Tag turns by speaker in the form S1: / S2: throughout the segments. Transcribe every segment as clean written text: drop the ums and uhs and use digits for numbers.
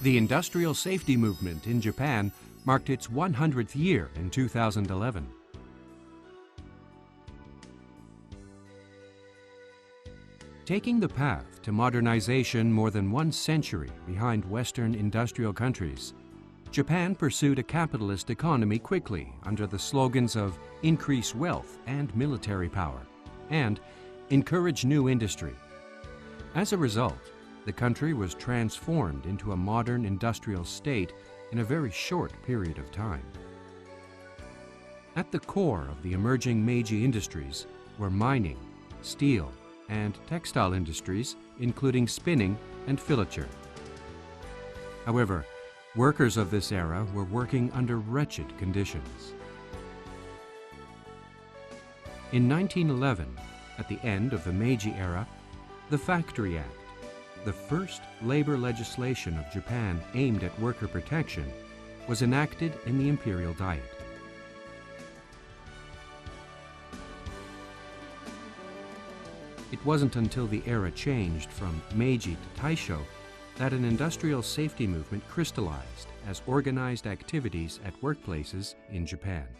S1: The industrial safety movement in Japan marked its 100th year in 2011. Taking the path to modernization more than 1 century behind Western industrial countries, Japan pursued a capitalist economy quickly under the slogans of increase wealth and military power and encourage new industry. As a result, the country was transformed into a modern industrial state in a very short period of time. At the core of the emerging Meiji industries were mining, steel, and textile industries, including spinning and filature. However, workers of this era were working under wretched conditions. In 1911, at the end of the Meiji era, the Factory Act, the first labor legislation of Japan aimed at worker protection, was enacted in the Imperial Diet. It wasn't until the era changed from Meiji to Taisho that an industrial safety movement crystallized as organized activities at workplaces in Japan.
S2: "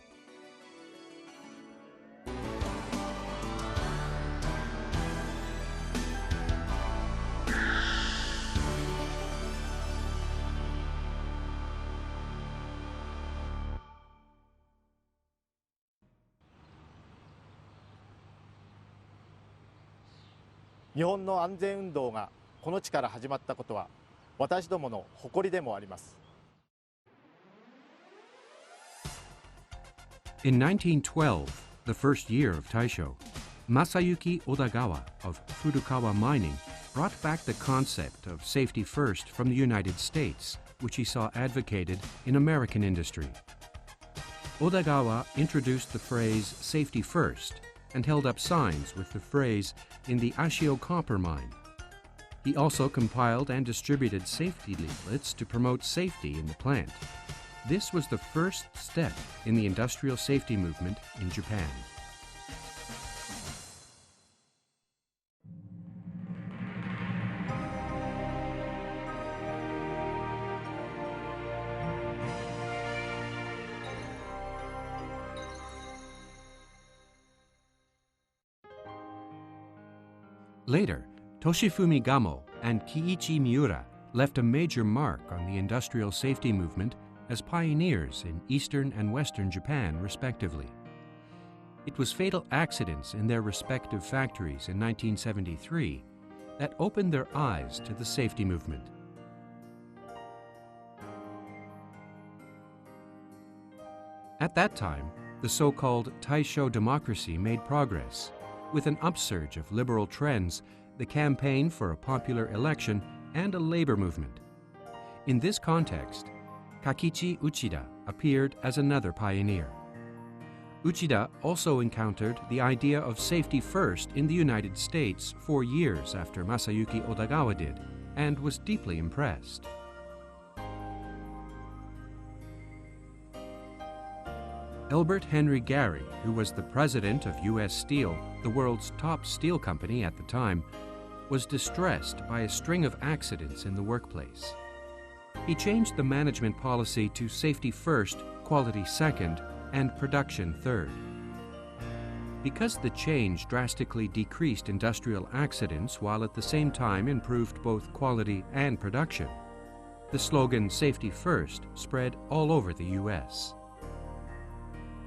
S2: 日本の安全運動がこの地から始まったことは私どもの誇りでもあります。
S1: In 1912, the first year of Taisho, Masayuki Odagawa of Furukawa Mining brought back the concept of safety first from the United States, which he saw advocated in American industry. Odagawa introduced the phrase safety first and held up signs with the phrase in the Ashio copper mine. He also compiled and distributed safety leaflets to promote safety in the plant. This was the first step in the industrial safety movement in Japan. Later, Toshifumi Gamo and Kiichi Miura left a major mark on the industrial safety movement as pioneers in eastern and western Japan, respectively. It was fatal accidents in their respective factories in 1973 that opened their eyes to the safety movement. At that time, the so-called Taisho democracy made progress. With an upsurge of liberal trends, the campaign for a popular election, and a labor movement. In this context, Kakichi Uchida appeared as another pioneer. Uchida also encountered the idea of safety first in the United States 4 years after Masayuki Odagawa did, and was deeply impressed. Elbert Henry Gary, who was the president of U.S. Steel, the world's top steel company at the time, was distressed by a string of accidents in the workplace. He changed the management policy to safety first, quality second, and production third. Because the change drastically decreased industrial accidents while at the same time improved both quality and production, the slogan "Safety First" spread all over the U.S.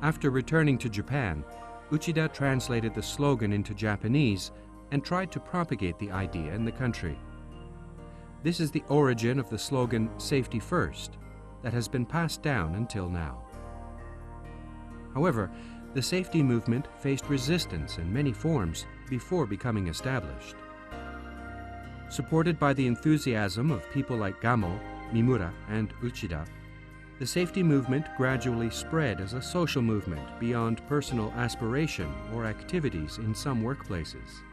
S1: After returning to Japan, Uchida translated the slogan into Japanese and tried to propagate the idea in the country. This is the origin of the slogan "Safety First" that has been passed down until now. However, the safety movement faced resistance in many forms before becoming established. Supported by the enthusiasm of people like Gamo, Mimura, and Uchida, the safety movement gradually spread as a social movement beyond personal aspiration or activities in some workplaces.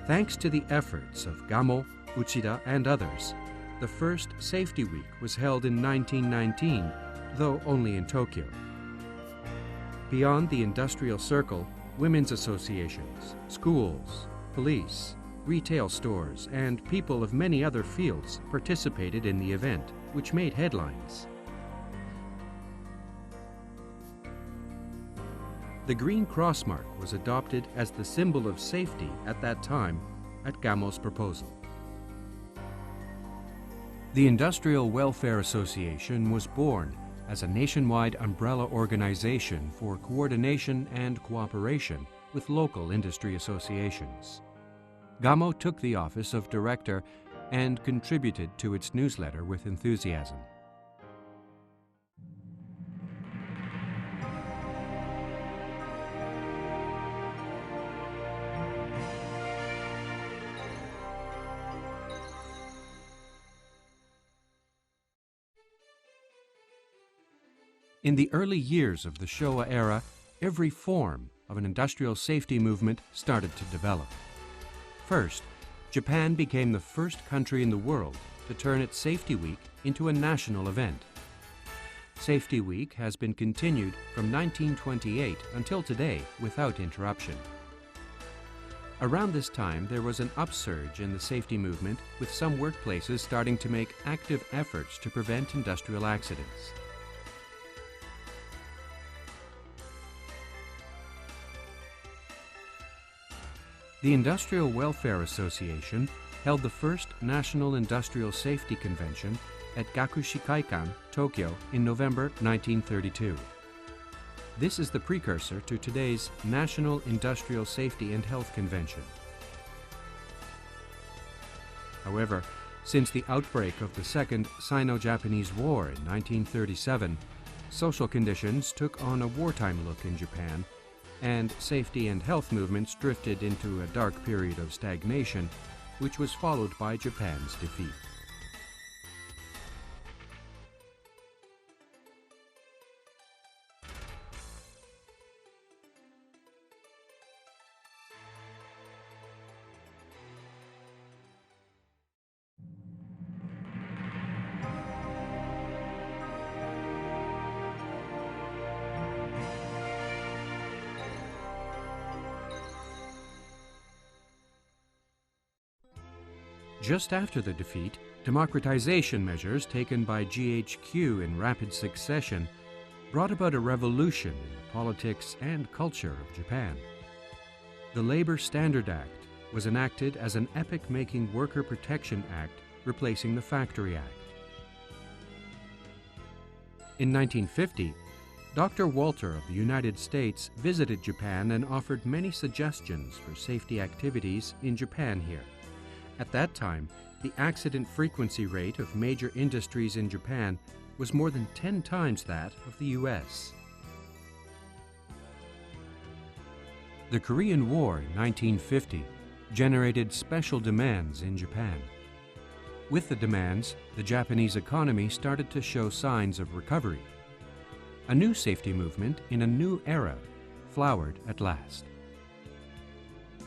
S1: Thanks to the efforts of Gamo, Uchida, and others, the first Safety Week was held in 1919, though only in Tokyo. Beyond the industrial circle, women's associations, schools, police, retail stores, and people of many other fields participated in the event, which made headlines. The green cross mark was adopted as the symbol of safety at that time at GAMO's proposal. The Industrial Welfare Association was born as a nationwide umbrella organization for coordination and cooperation with local industry associations. GAMO took the office of director and contributed to its newsletter with enthusiasm. In the early years of the Showa era, every form of an industrial safety movement started to develop. First, Japan became the first country in the world to turn its Safety Week into a national event. Safety Week has been continued from 1928 until today without interruption. Around this time, there was an upsurge in the safety movement, with some workplaces starting to make active efforts to prevent industrial accidents. The Industrial Welfare Association held the first National Industrial Safety Convention at Gakushikaikan, Tokyo, in November 1932. This is the precursor to today's National Industrial Safety and Health Convention. However, since the outbreak of the Second Sino-Japanese War in 1937, social conditions took on a wartime look in Japan, and safety and health movements drifted into a dark period of stagnation, which was followed by Japan's defeat. Just after the defeat, democratization measures taken by GHQ in rapid succession brought about a revolution in the politics and culture of Japan. The Labor Standard Act was enacted as an epoch-making worker protection act, replacing the Factory Act. In 1950, Dr. Walter of the United States visited Japan and offered many suggestions for safety activities in Japan here. At that time, the accident frequency rate of major industries in Japan was more than 10 times that of the U.S. The Korean War in 1950 generated special demands in Japan. With the demands, the Japanese economy started to show signs of recovery. A new safety movement in a new era flowered at last.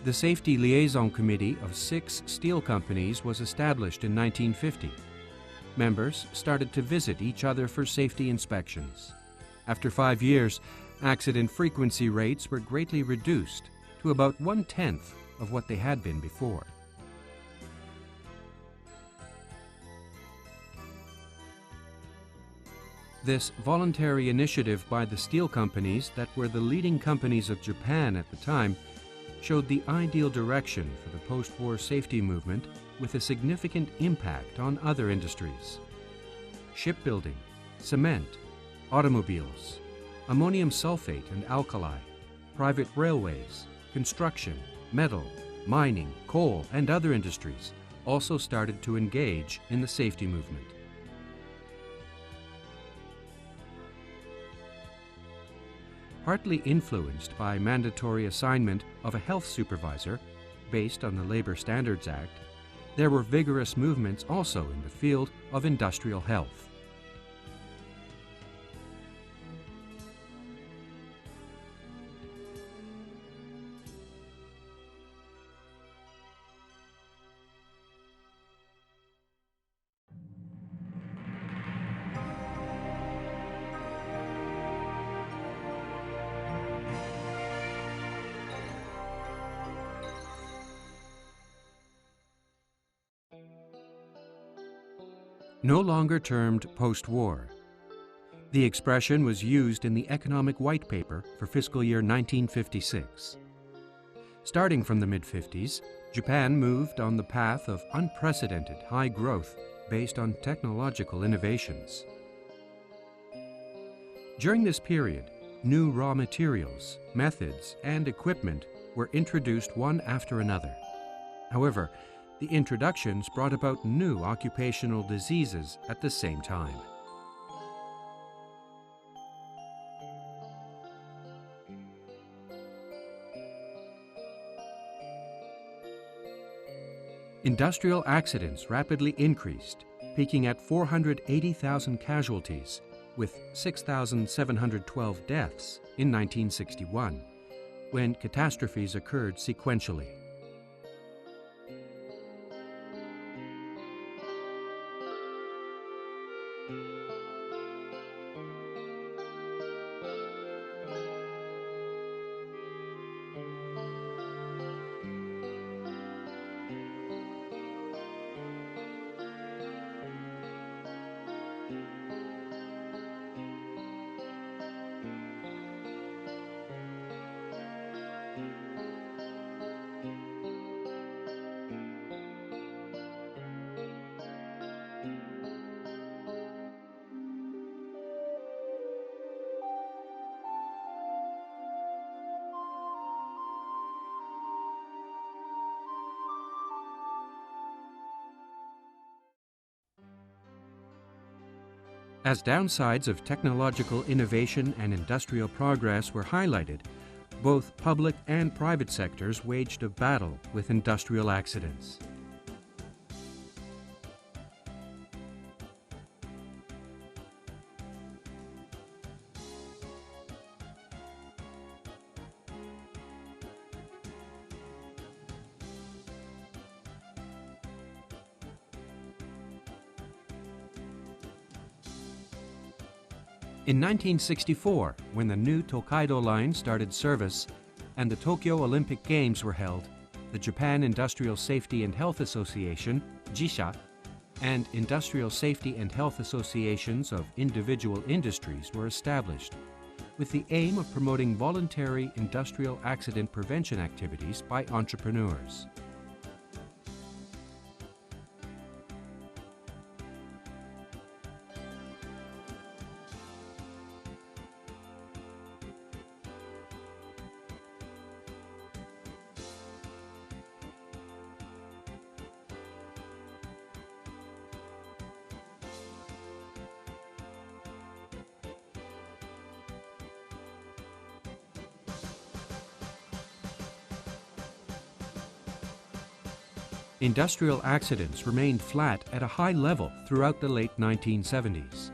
S1: The Safety Liaison Committee of 6 steel companies was established in 1950. Members started to visit each other for safety inspections. After 5 years, accident frequency rates were greatly reduced to about 1/10 of what they had been before. This voluntary initiative by the steel companies that were the leading companies of Japan at the time showed the ideal direction for the post-war safety movement, with a significant impact on other industries. Shipbuilding, cement, automobiles, ammonium sulfate and alkali, private railways, construction, metal, mining, coal, and other industries also started to engage in the safety movement. Partly influenced by mandatory assignment of a health supervisor based on the Labor Standards Act, there were vigorous movements also in the field of industrial health. no longer termed post-war. The expression was used in the Economic White Paper for fiscal year 1956. Starting from the mid-50s, Japan moved on the path of unprecedented high growth based on technological innovations. During this period, new raw materials, methods, and equipment were introduced one after another. However, the introductions brought about new occupational diseases at the same time. Industrial accidents rapidly increased, peaking at 480,000 casualties, with 6,712 deaths in 1961, when catastrophes occurred sequentially. As downsides of technological innovation and industrial progress were highlighted, both public and private sectors waged a battle with industrial accidents. In 1964, when the new Tokaido Line started service and the Tokyo Olympic Games were held, the Japan Industrial Safety and Health Association, JICA, and Industrial Safety and Health Associations of individual industries were established, with the aim of promoting voluntary industrial accident prevention activities by entrepreneurs. Industrial accidents remained flat at a high level throughout the late 1970s.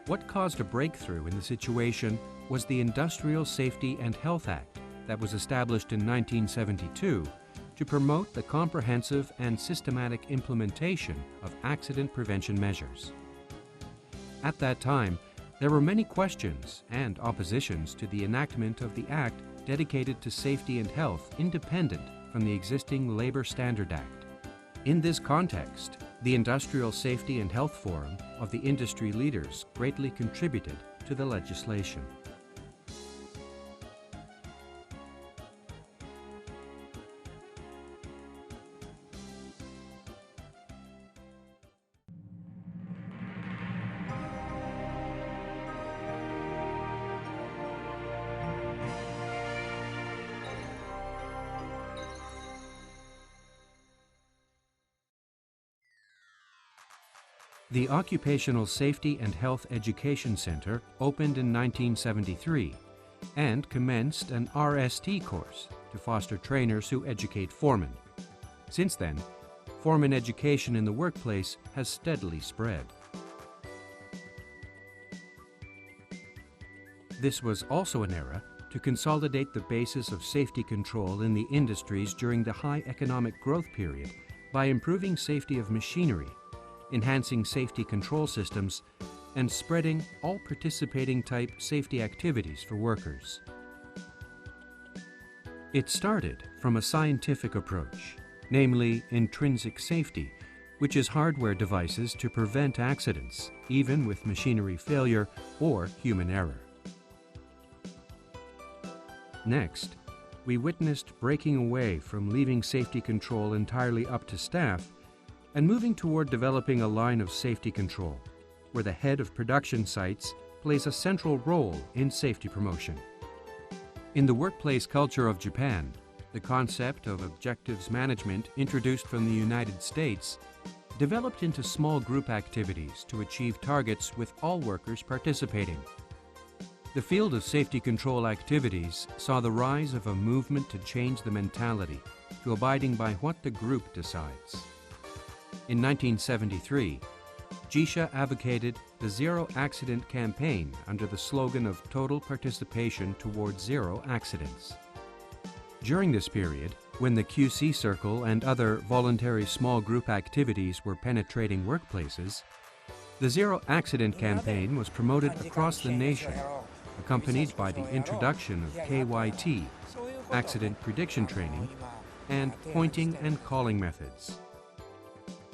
S1: What caused a breakthrough in the situation was the Industrial Safety and Health Act that was established in 1972 to promote the comprehensive and systematic implementation of accident prevention measures. At that time, there were many questions and oppositions to the enactment of the act dedicated to safety and health independent from the existing Labor Standard Act. In this context, the Industrial Safety and Health Forum of the industry leaders greatly contributed to the legislation. The Occupational Safety and Health Education Center opened in 1973 and commenced an RST course to foster trainers who educate foremen. Since then, foreman education in the workplace has steadily spread. This was also an era to consolidate the basis of safety control in the industries during the high economic growth period by improving safety of machinery, enhancing safety control systems, and spreading all participating type safety activities for workers. It started from a scientific approach, namely intrinsic safety, which is hardware devices to prevent accidents, even with machinery failure or human error. Next, we witnessed breaking away from leaving safety control entirely up to staff and moving toward developing a line of safety control, where the head of production sites plays a central role in safety promotion. In the workplace culture of Japan, the concept of objectives management introduced from the United States developed into small group activities to achieve targets with all workers participating. The field of safety control activities saw the rise of a movement to change the mentality to abiding by what the group decides. In 1973, JICA advocated the Zero Accident Campaign under the slogan of total participation towards zero accidents. During this period, when the QC Circle and other voluntary small group activities were penetrating workplaces, the Zero Accident Campaign was promoted across the nation, accompanied by the introduction of KYT, accident prediction training, and pointing and calling methods.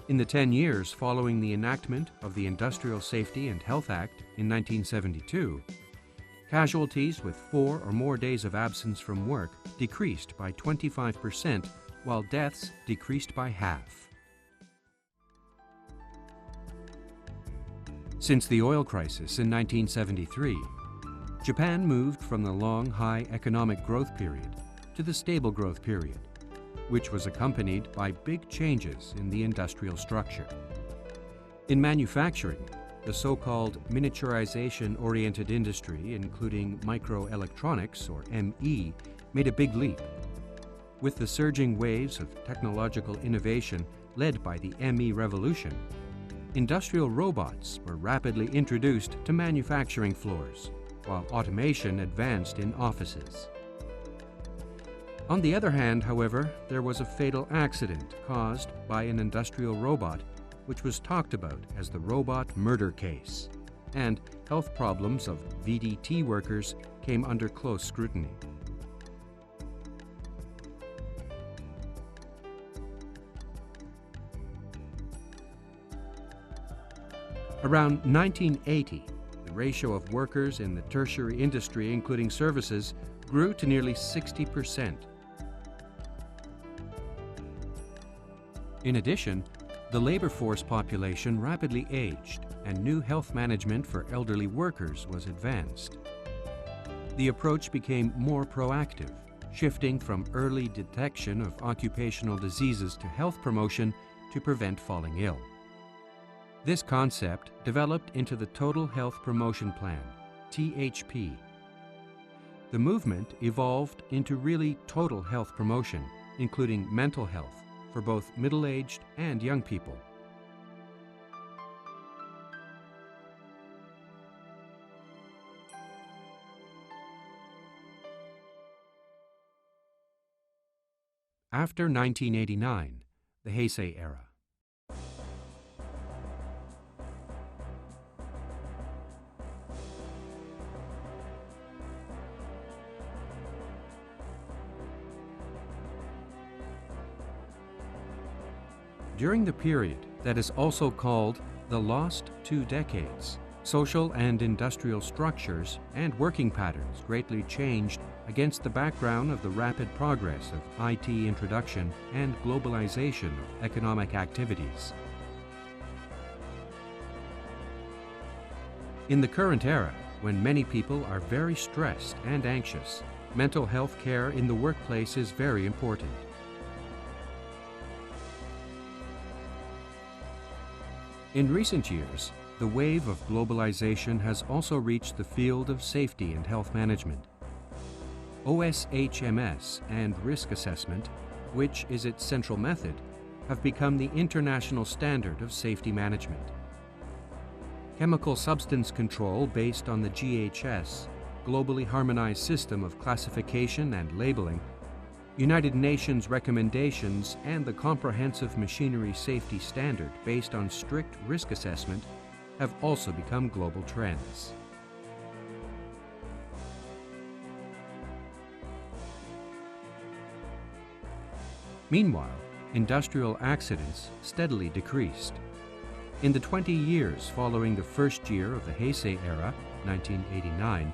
S1: In the 10 years following the enactment of the Industrial Safety and Health Act in 1972, casualties with 4 or more days of absence from work decreased by 25%, while deaths decreased by half. Since the oil crisis in 1973, Japan moved from the long, high economic growth period to the stable growth period, which was accompanied by big changes in the industrial structure. In manufacturing, the so-called miniaturization-oriented industry, including microelectronics, or ME, made a big leap. With the surging waves of technological innovation led by the ME revolution, industrial robots were rapidly introduced to manufacturing floors, while automation advanced in offices. On the other hand, however, there was a fatal accident caused by an industrial robot, which was talked about as the robot murder case, and health problems of VDT workers came under close scrutiny. Around 1980, the ratio of workers in the tertiary industry, including services, grew to nearly 60%. In addition, the labor force population rapidly aged, and new health management for elderly workers was advanced. The approach became more proactive, shifting from early detection of occupational diseases to health promotion to prevent falling ill. This concept developed into the Total Health Promotion Plan, THP. The movement evolved into really total health promotion, including mental health for both middle-aged and young people. After 1989, the Heisei era. During the period that is also called the lost 2 decades, social and industrial structures and working patterns greatly changed against the background of the rapid progress of IT introduction and globalization of economic activities. In the current era, when many people are very stressed and anxious, mental health care in the workplace is very important. In recent years, the wave of globalization has also reached the field of safety and health management. OSHMS and risk assessment, which is its central method, have become the international standard of safety management. Chemical substance control based on the GHS, globally harmonized system of classification and labeling, United Nations recommendations, and the comprehensive machinery safety standard based on strict risk assessment have also become global trends. Meanwhile, industrial accidents steadily decreased. In the 20 years following the first year of the Heisei era, 1989,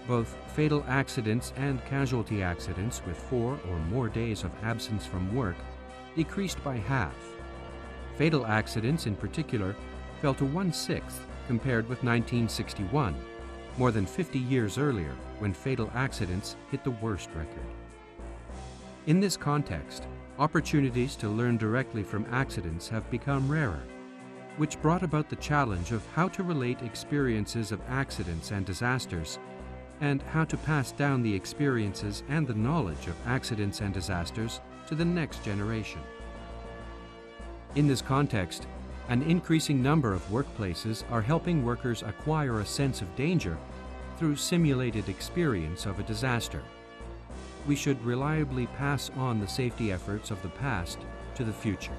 S1: both fatal accidents and casualty accidents with 4 or more days of absence from work decreased by half. Fatal accidents in particular fell to 1/6 compared with 1961, more than 50 years earlier when fatal accidents hit the worst record. In this context, opportunities to learn directly from accidents have become rarer, which brought about the challenge of how to relate experiences of accidents and disasters, and how to pass down the experiences and the knowledge of accidents and disasters to the next generation. In this context, an increasing number of workplaces are helping workers acquire a sense of danger through simulated experience of a disaster. We should reliably pass on the safety efforts of the past to the future.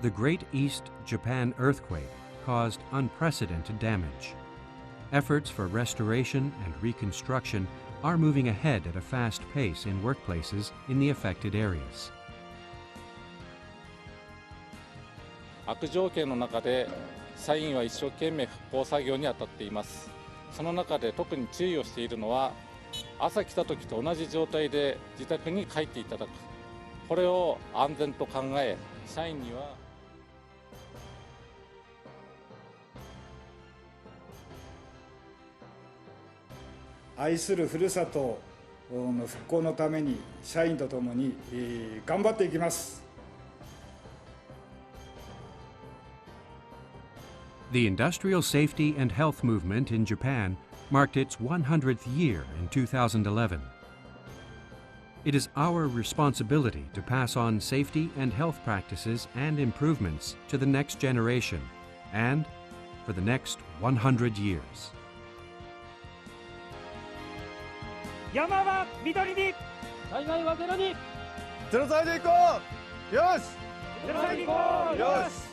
S1: The Great East Japan earthquake caused unprecedented damage. Efforts for restoration and reconstruction are moving ahead at a fast pace in workplaces in the affected areas.
S3: 悪条件の中で社員は一生懸命復興作業に当たっています。その中で特に注意をしているのは、朝来た時と同じ状態で自宅に帰っていただく。これを安全と考え、社員には
S4: 愛するふるさとの復興のために社員とともに頑張っていきます。
S1: The industrial safety and health movement in Japan marked its 100th year in 2011. It is our responsibility to pass on safety and health practices and improvements to the next generation and for the next 100 years.
S5: 山は緑に、災害はゼロに。
S2: ゼロ歳でいこう。よし。
S5: ゼロ歳でいこう。
S2: よし。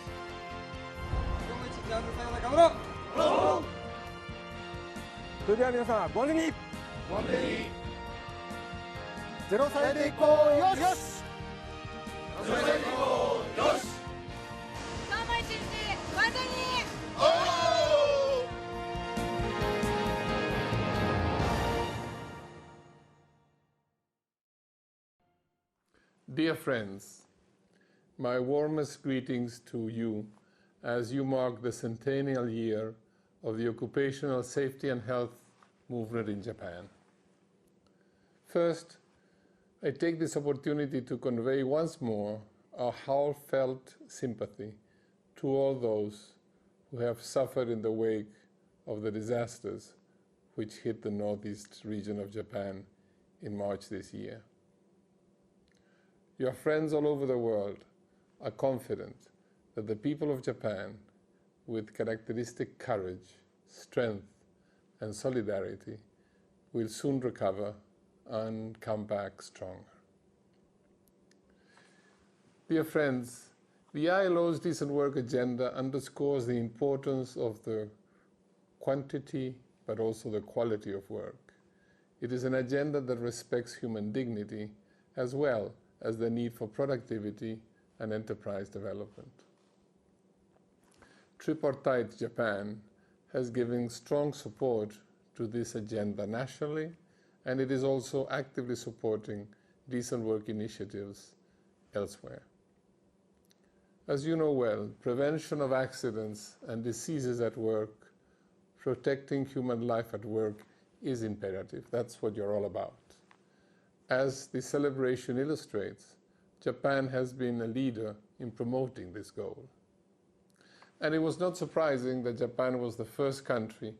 S5: それでは皆さん、ご安全に。
S2: ご安全に。ゼロ歳でいこう。よし。ゼロ歳でいこう。よし。
S6: 今日も一日ご安全に。
S7: Dear friends, my warmest greetings to you as you mark the centennial year of the occupational safety and health movement in Japan. First, I take this opportunity to convey once more our heartfelt sympathy to all those who have suffered in the wake of the disasters which hit the northeast region of Japan in March this year. Your friends all over the world are confident that the people of Japan, with characteristic courage, strength, and solidarity, will soon recover and come back stronger. Dear friends, the ILO's Decent Work Agenda underscores the importance of the quantity but also the quality of work. It is an agenda that respects human dignity as well as the need for productivity and enterprise development. Tripartite Japan has given strong support to this agenda nationally, and it is also actively supporting decent work initiatives elsewhere. As you know well, prevention of accidents and diseases at work, protecting human life at work is imperative. That's what you're all about. As the celebration illustrates, Japan has been a leader in promoting this goal. And it was not surprising that Japan was the first country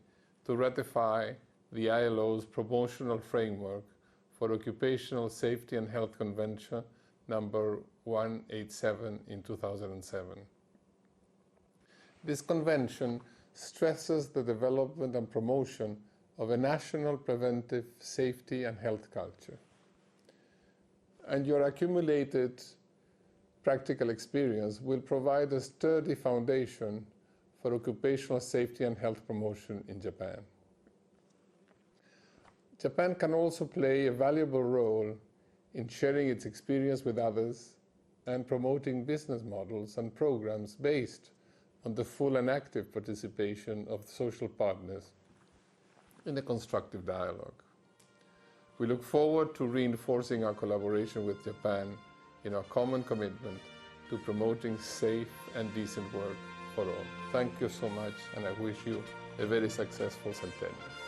S7: to ratify the ILO's promotional framework for Occupational Safety and Health Convention number 187 in 2007. This convention stresses the development and promotion of a national preventive safety and health culture. And your accumulated practical experience will provide a sturdy foundation for occupational safety and health promotion in Japan. Japan can also play a valuable role in sharing its experience with others and promoting business models and programs based on the full and active participation of social partners in a constructive dialogue. We look forward to reinforcing our collaboration with Japan in our common commitment to promoting safe and decent work for all. Thank you so much, and I wish you a very successful Centennial.